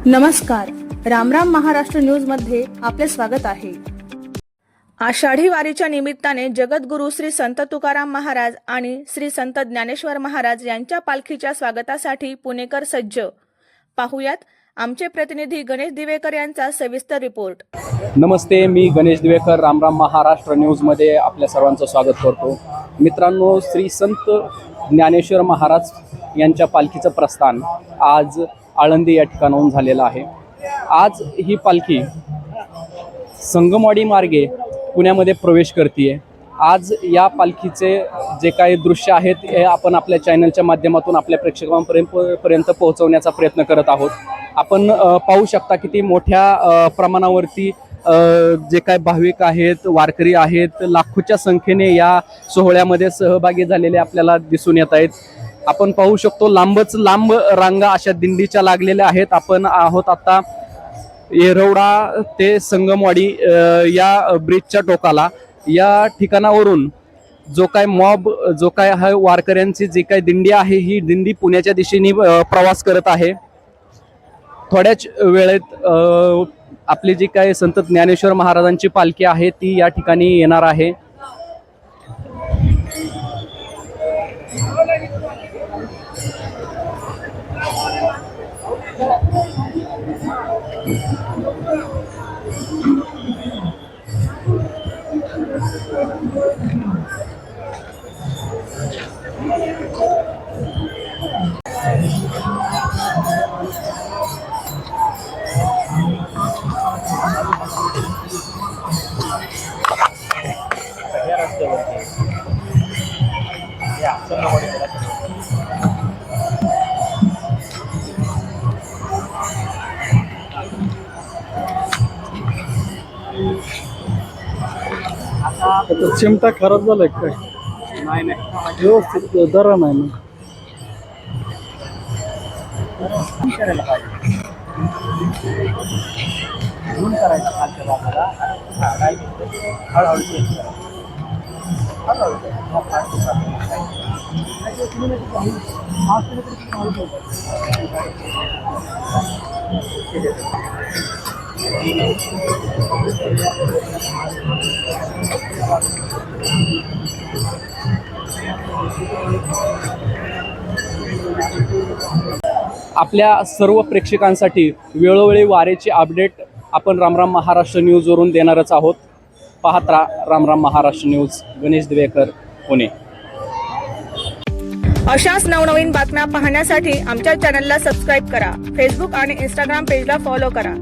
नमस्कार, रामराम महाराष्ट्र न्यूजमध्ये आपले स्वागत आहे। आषाढी वारीच्या निमित्ताने जगद्गुरू श्री संत तुकाराम महाराज आणि श्री संत ज्ञानेश्वर महाराज यांच्या पालखीच्या स्वागतासाठी पुणेकर सज्ज। पाहुयात आमचे प्रतिनिधी गणेश दिवेकर यांचा सविस्तर रिपोर्ट। नमस्ते, मी गणेश दिवेकर रामराम महाराष्ट्र न्यूजमध्ये आपल्या सर्वांचं स्वागत करतो। मित्रांनो, श्री संत ज्ञानेश्वर महाराज यांच्या पालखीचं प्रस्थान आज आळंदी या ठिकाणाहून झालेलं आहे। आज ही पालखी संगमवाडी मार्गे पुण्यामध्ये प्रवेश करते। आज या पालखीचे जे काही दृश्य आहेत हे आपण आपल्या चॅनलच्या माध्यमातून आपल्या प्रेक्षकांपर्यंत पोहोचवण्याचा प्रयत्न करत आहोत। आपण पाहू शकता किती मोठ्या प्रमाणावरती जे काही भाविक आहेत, वारकरी आहेत, लाखोच्या संख्येने या सोहळ्यामध्ये सहभागी झालेले आपल्याला दिसून येत आहेत। आपण पाहू शकतो लांबच लांब रांगा अशा दिंडीच्या लागलेल्या आहेत। आपण आहोत आता येरवडा ते संगमवाडी या ब्रिजच्या टोकाला। या ठिकाणावरून जो काय मॉब, जो काय हा वारकऱ्यांची जी काही दिंडी आहे, ही दिंडी पुण्याच्या दिशेने प्रवास करत आहे। थोड्याच वेळेत आपली जी काही संत ज्ञानेश्वर महाराजांची पालखी आहे ती या ठिकाणी येणार आहे। चिमटा खराब झालाय काय? नाही, व्यवस्थित दरा नाही ना। आपल्या सर्व प्रेक्षकांसाठी वेळोवेळी वारीची अपडेट आपण रामराम महाराष्ट्र न्यूजवरून देणारच आहोत। पाहत राहा रामराम महाराष्ट्र न्यूज। गणेश दिवेकर, पुणे। अशाच नवनवीन बातम्या पाहण्यासाठी आमच्या चॅनलला सबस्क्राइब करा। फेसबुक आणि इंस्टाग्राम पेजला फॉलो करा।